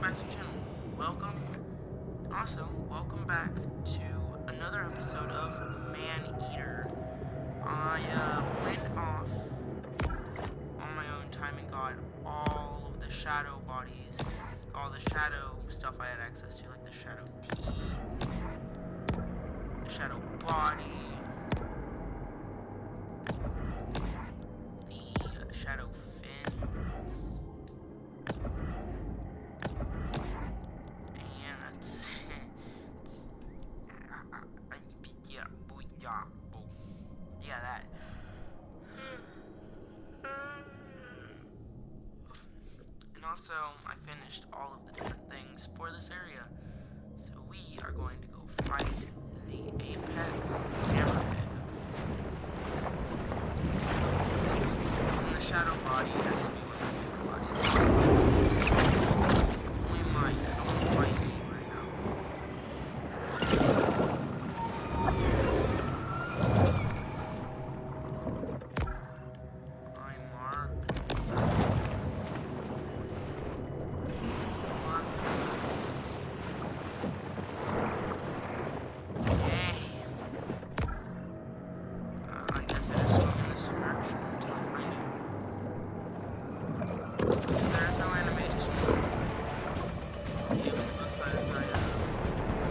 welcome back to the channel. Welcome back to another episode of Maneater. I went off on my own time and got all of the shadow bodies, all the shadow stuff I had access to, like the shadow tea, the shadow body, the shadow fins. Yeah, that. And also, I finished all of the different things for this area. So we are going to go fight the Apex Hammerhead. And the Shadow Body has to be one of my favorite bodies. Only mine, I don't want to fight me right now. There's no animation. It was because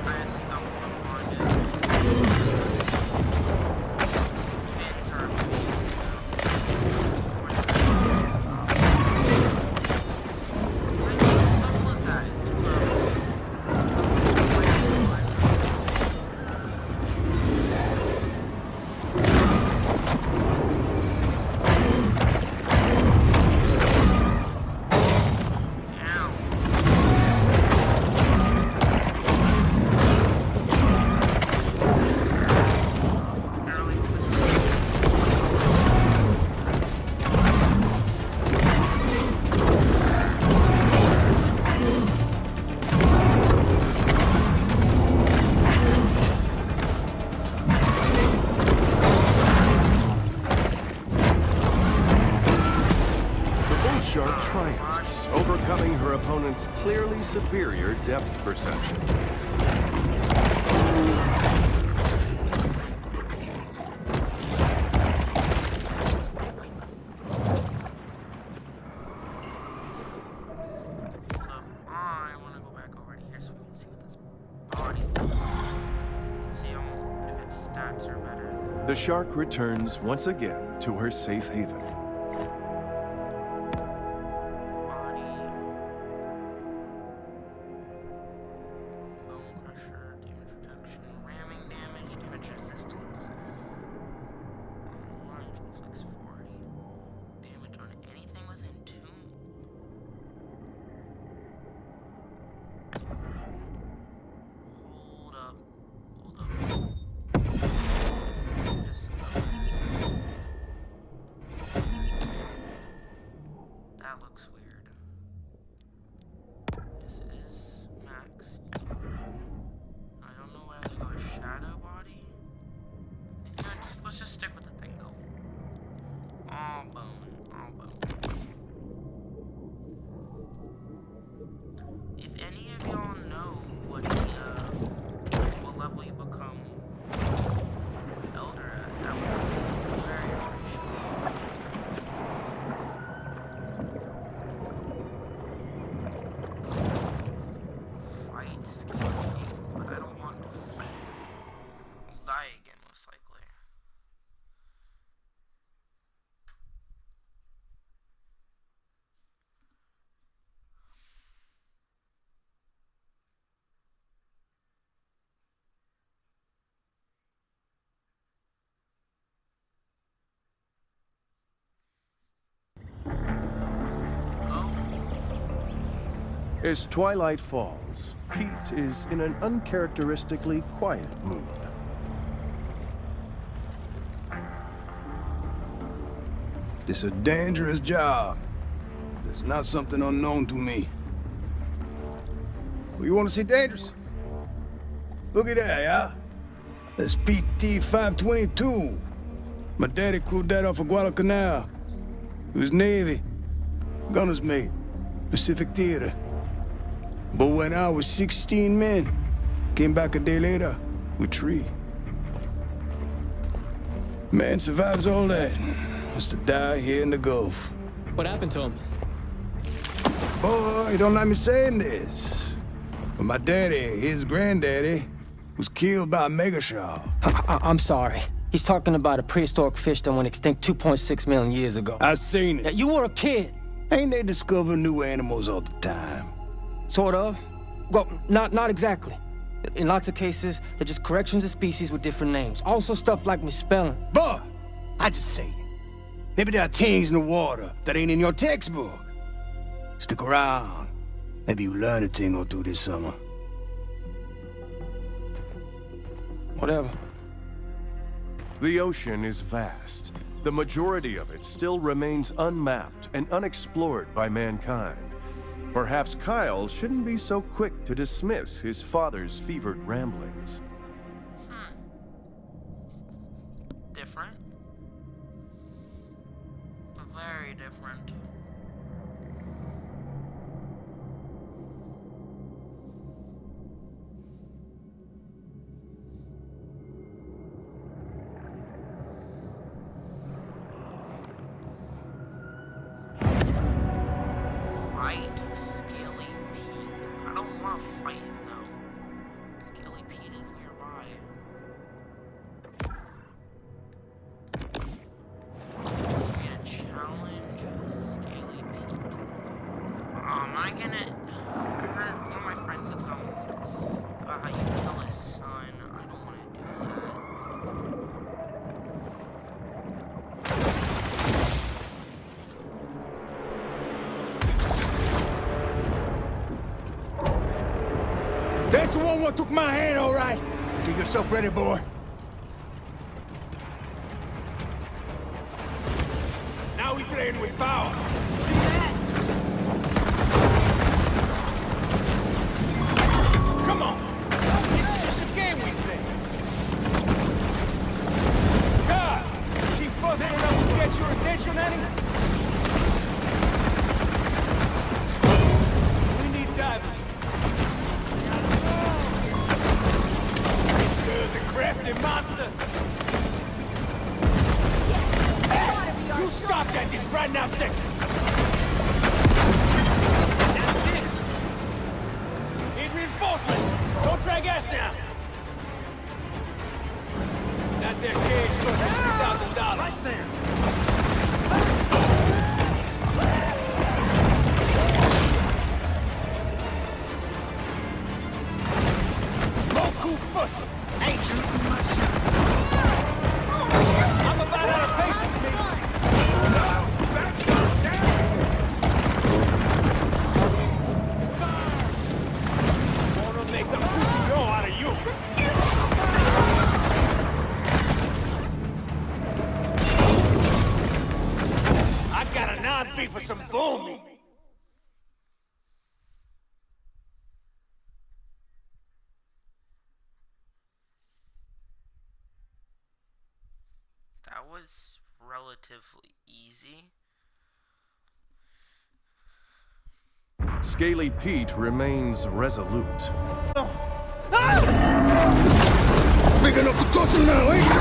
I stumbled upon it. Fins are amazing. What level is that? Shark triumphs, overcoming her opponent's clearly superior depth perception. I want to go back over to here so we can see what this body looks like. And see if its stats are better. The shark returns once again to her safe haven. That looks weird. This is maxed. I don't know whether to go with shadow body. You know, let's just stick with the thing though. All bone, all bone. If any of y'all know what level you become elder at, that would be very appreciated. Fight skiing, but I don't want to fight. I'll die again, most likely. As twilight falls, Pete is in an uncharacteristically quiet mood. It's a dangerous job. It's not something unknown to me. Well, you want to see dangerous? Look at that, yeah? That's PT 522. My daddy crewed that off of Guadalcanal. He was Navy. Gunner's mate. Pacific Theater. But when I was 16 men, came back a day later with 3. Man survives all that. Was to die here in the Gulf. What happened to him? Boy, don't like me saying this, but my daddy, his granddaddy, was killed by a mega shark. I'm sorry. He's talking about a prehistoric fish that went extinct 2.6 million years ago. I seen Now, it. you were a kid. Ain't they discover new animals all the time? Sort of. Well, not exactly. In lots of cases, they're just corrections of species with different names. Also stuff like misspelling. Boy, I just say it. Maybe there are things in the water that ain't in your textbook. Stick around. Maybe you learn a thing or two this summer. Whatever. The ocean is vast. The majority of it still remains unmapped and unexplored by mankind. Perhaps Kyle shouldn't be so quick to dismiss his father's fevered ramblings. Different. Very different. Fight Scaly Pete. I don't want to fight him though. Scaly Pete is nearby. Just need a challenge Scaly Pete. Oh, am I gonna... I heard one of my friends said something about how you kill his son. I don't want to do that. That's the one what took my hand, all right. Get yourself ready, boy. Now we playing with power. Come on. This is just a game we play. God, she fussing enough to get your attention, Annie? We need divers. This girl's a crafty monster. Hey, you stop that this right now, second. That's it. Need reinforcements. Don't drag ass now. That there cage cost me $3,000. Right there. Local fussy. Ain't shooting my shot. I'm about out of patience, me. Wanna make them poopy out of you. I got a non-beat for some bull meat. That was relatively easy. Scaly Pete remains resolute. Big enough to toss him now, ain't you?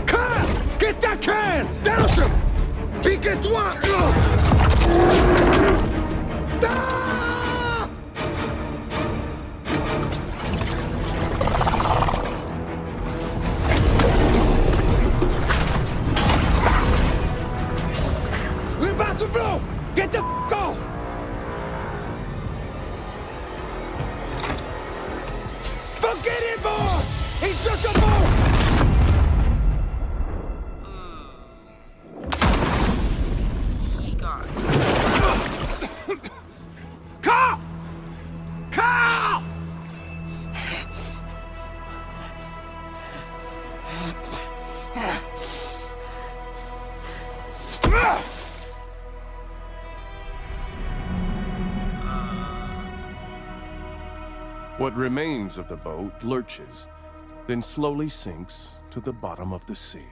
Kyle! Get that can! Douse him! Pique-toi! Ah! We're about to blow! Get the off! Forget it, boss! He's just a boat! He got... Carl! Carl! What remains of the boat lurches, then slowly sinks to the bottom of the sea.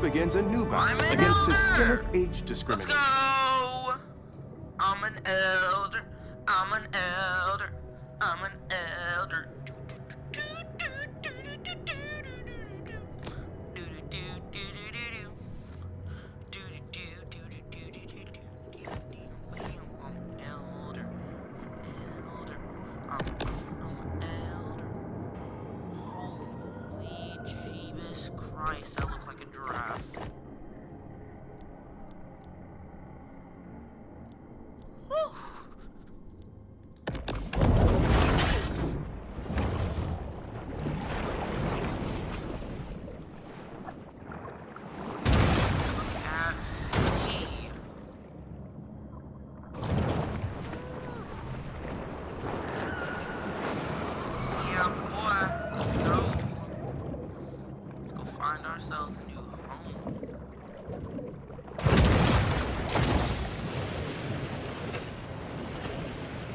begins a new battle I'm an against elder! systemic age Let's discrimination. go! I'm an elder. I'm an elder. I'm an elder. Holy Jeebus Christ, that looks like a giraffe. Whew. Yeah, boy, let's go. Let's go find ourselves a new home.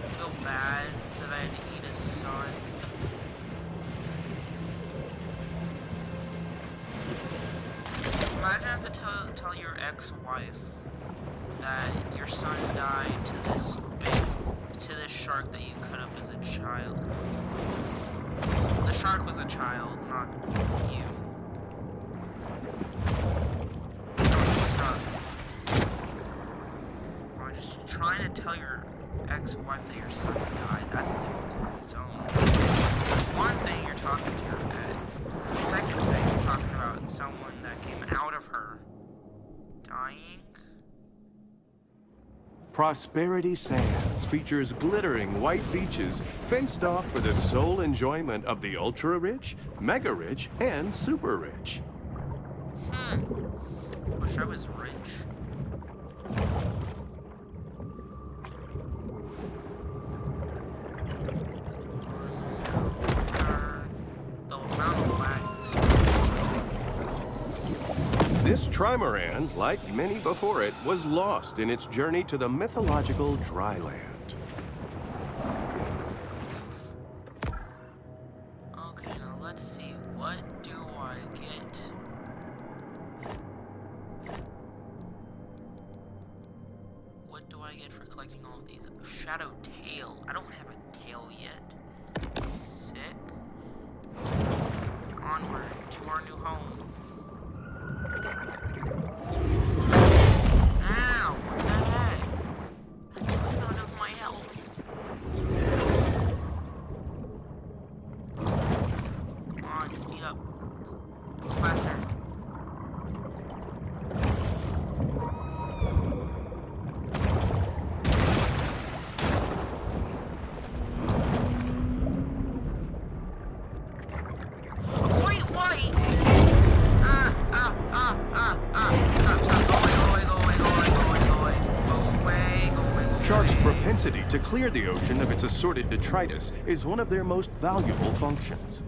I feel bad that I had to eat his son. Imagine having to tell your ex-wife that your son died to this shark that you cut up as a child. The shark was a child, not you. That would suck. Or just trying to tell your ex-wife that your son died, that's difficult on its own. One thing, you're talking to your ex. Second thing, you're talking about someone that came out of her dying. Prosperity Sands features glittering white beaches fenced off for the sole enjoyment of the ultra-rich, mega-rich, and super-rich. Wish I was rich. The amount of lags. This trimaran, like many before it, was lost in its journey to the mythological dry land. Okay, now let's see. What do I get? What do I get for collecting all of these? A shadow tail. I don't have a tail yet. Sick. Onward to our new home. Ow! What the heck? I took none of my health. Come on, speed up. Go faster. Great white! Sharks' propensity to clear the ocean of its assorted detritus is one of their most valuable functions.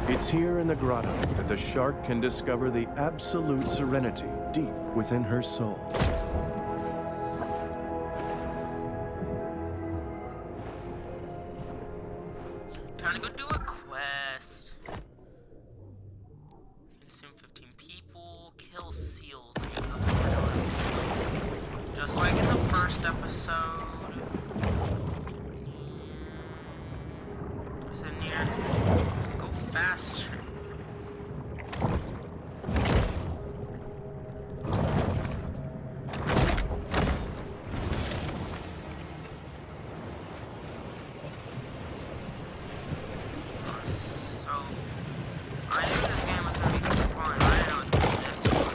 It's here in the grotto that the shark can discover the absolute serenity deep within her soul. Time to go do a quest. Consume 15 people, kill seals. I guess that's what we're doing. Just like in the first episode. I said near. Go faster. So, I knew this game was gonna be fun. I didn't know it was gonna be this fun.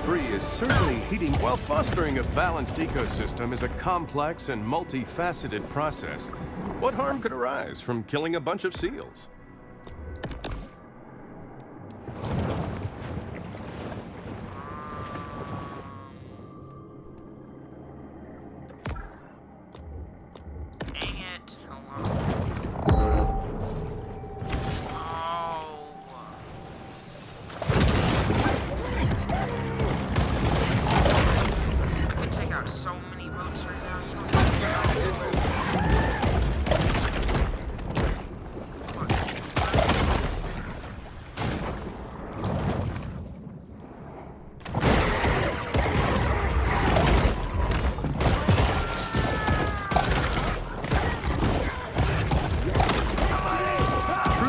SHAREfactory is certainly heating. While fostering a balanced ecosystem is a complex and multifaceted process, what harm could arise from killing a bunch of seals? Dang it. Hello. I can take out so many boats right now, you don't even know.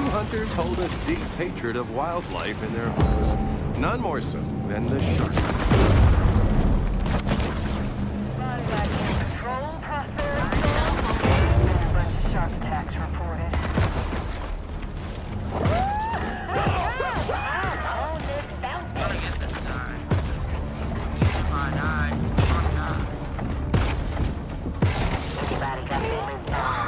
'Hunters hold a deep hatred of wildlife in their hearts, none more so than the shark. Shark attacks reported. Gotta get this guy. If I die, fuck die. Anybody got feelings down?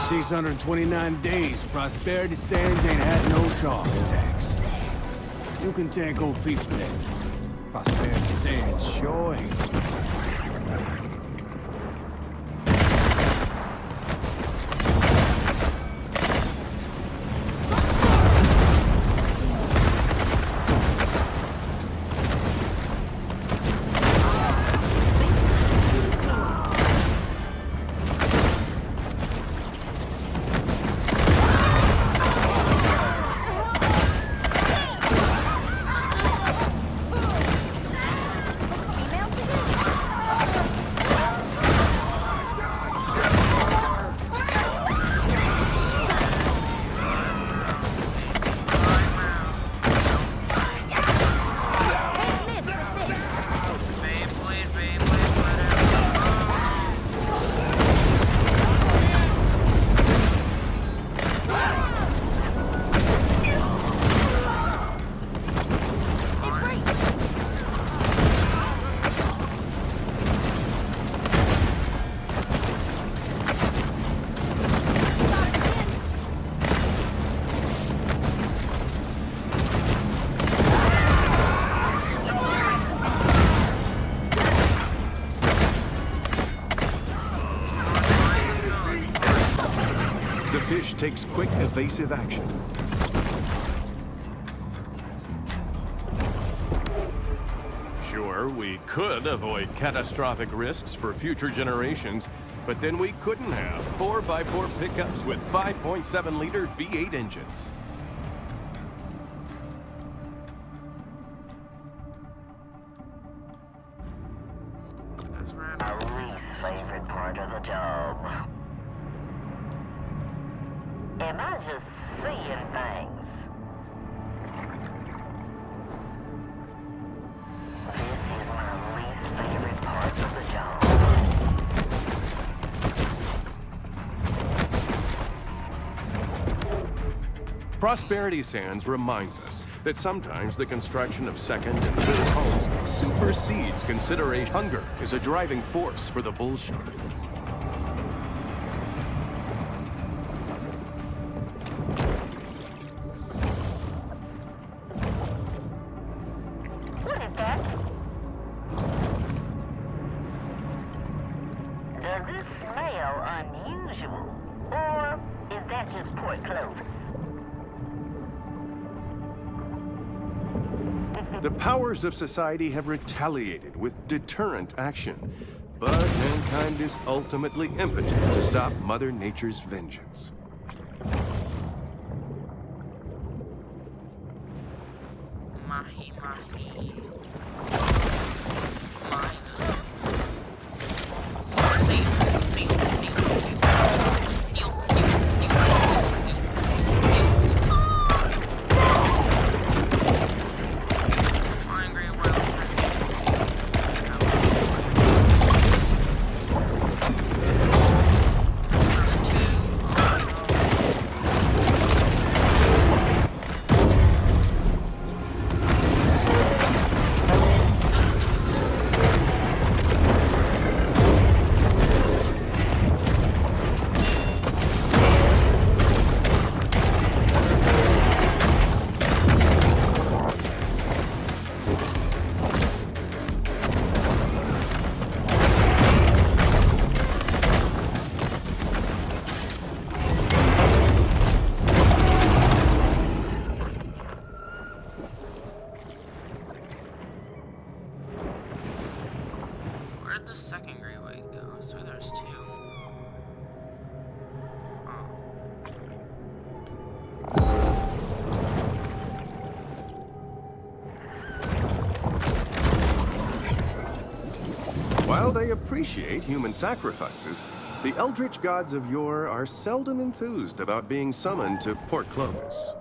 629 days, Prosperity Sands ain't had no shark attacks. You can thank OP for that. Prosperity Sands sure ain't. The fish takes quick, evasive action. Sure, we could avoid catastrophic risks for future generations, but then we couldn't have 4x4 pickups with 5.7-liter V8 engines. That's right. My least favorite part of the job. Am I just seeing things? This is my least favorite part of the job. Prosperity Sands reminds us that sometimes the construction of second and third homes supersedes consideration. Hunger is a driving force for the bull shark. What is that? Does this smell unusual? Or is that just poor clothing? The powers of society have retaliated with deterrent action, but mankind is ultimately impotent to stop Mother Nature's vengeance. Mahi, mahi. Seal. While they appreciate human sacrifices, the eldritch gods of yore are seldom enthused about being summoned to Port Clovis.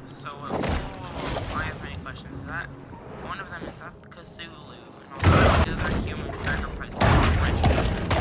So, I have many questions. One of them is that Cthulhu, and also the other human sacrifices rituals and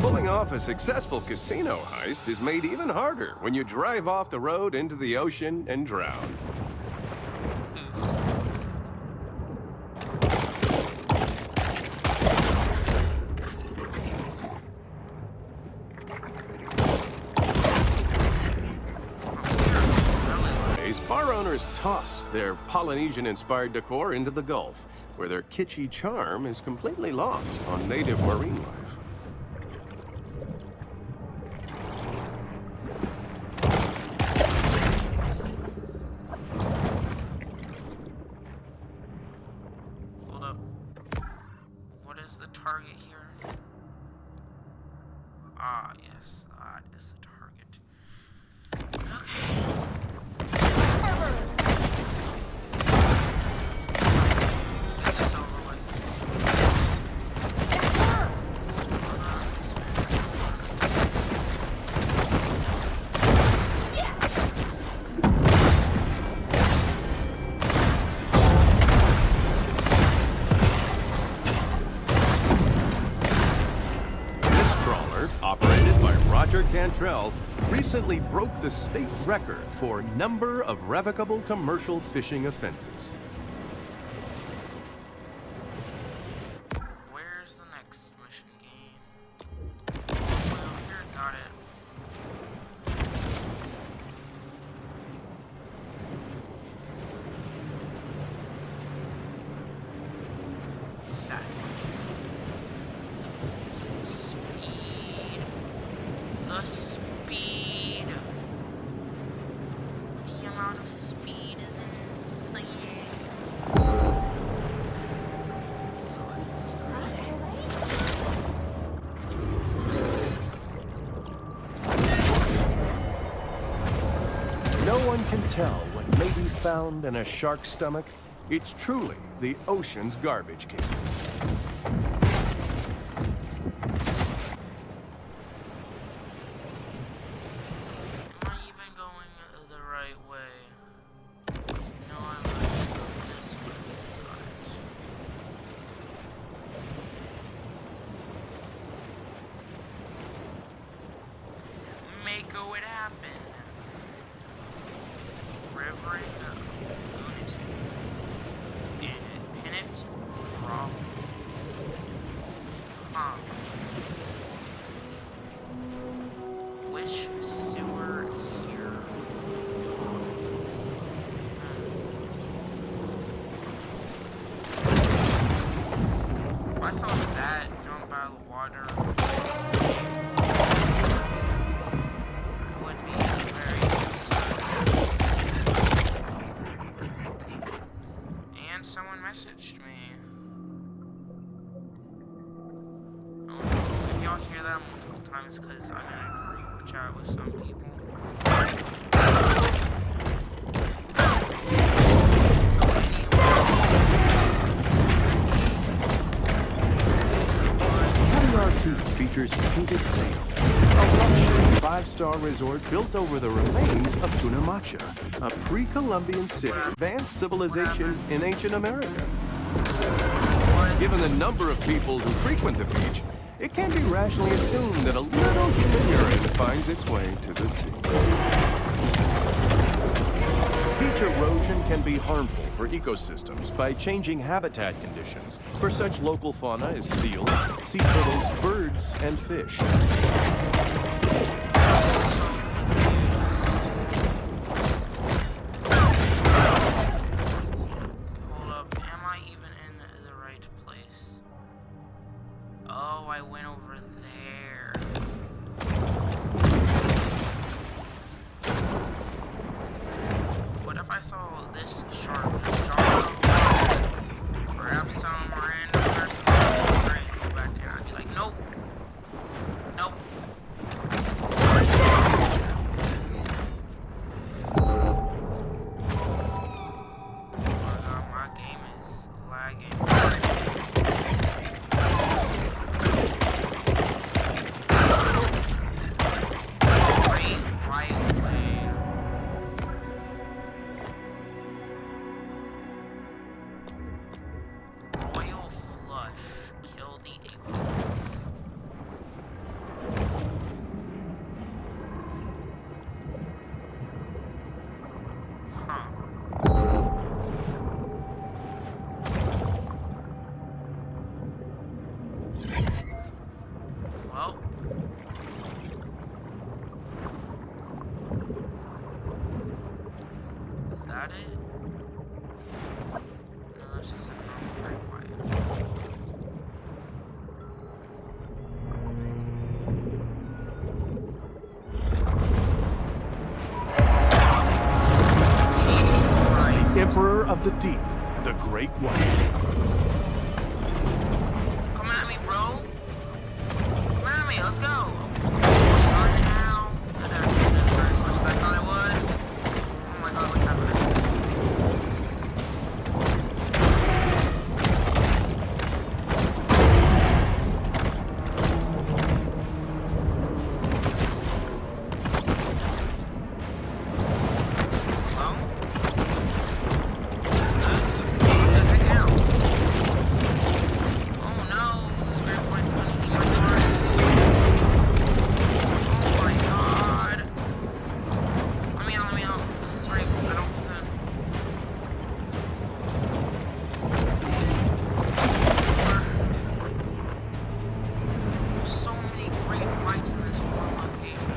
Pulling off a successful casino heist is made even harder when you drive off the road into the ocean and drown. Bar owners toss their Polynesian-inspired decor into the Gulf, where their kitschy charm is completely lost on native marine life. hold up. What is the target here? Ah, yes, that is the target. Okay. Cantrell recently broke the state record for number of revocable commercial fishing offenses. Where's the next mission game? Well, here, got it. That. The speed. The amount of speed is insane. No one can tell what may be found in a shark's stomach. It's truly the ocean's garbage can. Go it happen. Reverend Lunatic. Pennant Problems. Huh. Wish sewer here. If I saw that jump out of the water, messaged me. If y'all hear that multiple times, because I'm in a group chat with some people. features painted sails, a luxury five-star resort built over the remains of Tunamacha, a pre-Columbian city, advanced civilization in ancient America. Given the number of people who frequent the beach, it can be rationally assumed that a little human urine finds its way to the sea. Beach erosion can be harmful for ecosystems by changing habitat conditions for such local fauna as seals, sea turtles, birds, and fish. Hold up, am I even in the right place? Oh, I went over there. What if I saw this shark jump out? Perhaps some random person trying to go back there. I'd be like, nope. Nope. Oh my god, my game is lagging. Royal Flush. Kill the apex. Huh. Well. Is that it? No, it's just a normal great white. Jesus Christ. Emperor of the Deep, the Great White. Come at me, bro. Come at me, let's go. Run now. That actually didn't hurt as much as I thought it would. Oh my god, what's happening? Hello? Get the heck out. Oh no, the spirit point's gonna eat my horse. Oh my god. Let me out. This is rape. I don't consent. There's so many great whites in this one location.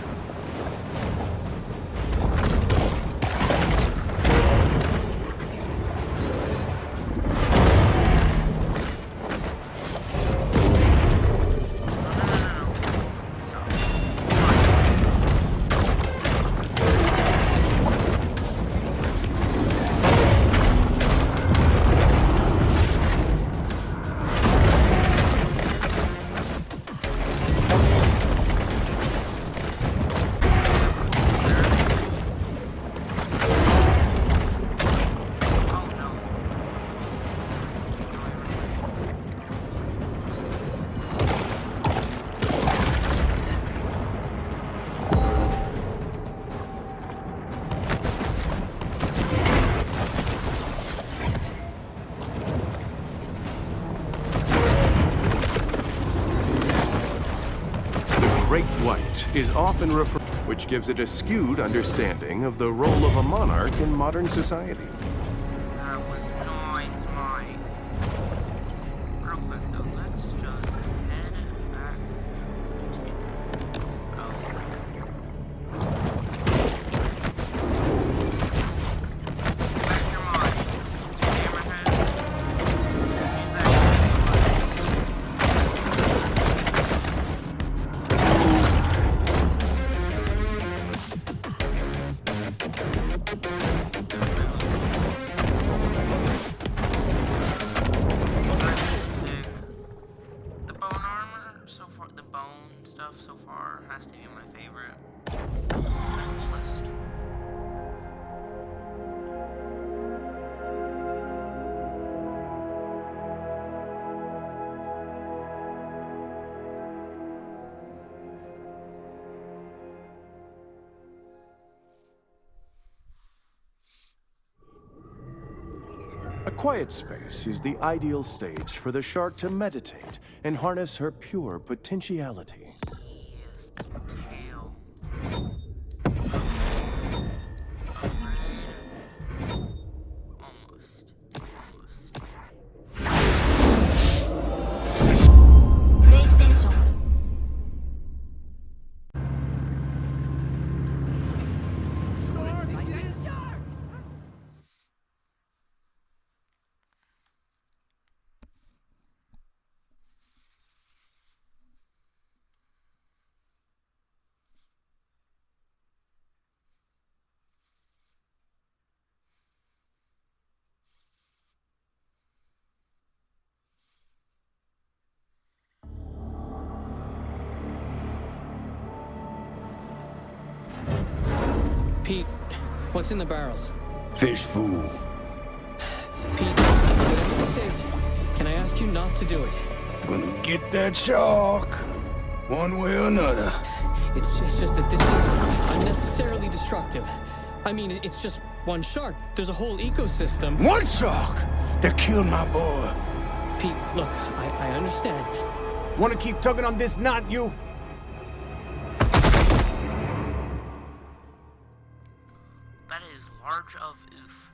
No. Stop. Oh no. The Great White is often referred, which gives it a skewed understanding of the role of a monarch in modern society. That was nice, Mike. Real quick though, let's just head back to Where's your mind? Is your hammerhead? Use that That's sick. The bone armor so far, the bone stuff so far has to be my favorite. It's the coolest. quiet space is the ideal stage for the shark to meditate and harness her pure potentiality. Yes, the tail. Almost. PlayStation. Pete, what's in the barrels? Fish food. Pete, whatever this is, can I ask you not to do it? Gonna get that shark. One way or another. It's just that this is unnecessarily destructive. I mean, it's just one shark. There's a whole ecosystem. One shark that killed my boy. Pete, look, I understand. Wanna keep tugging on this knot, you? That is large of oof.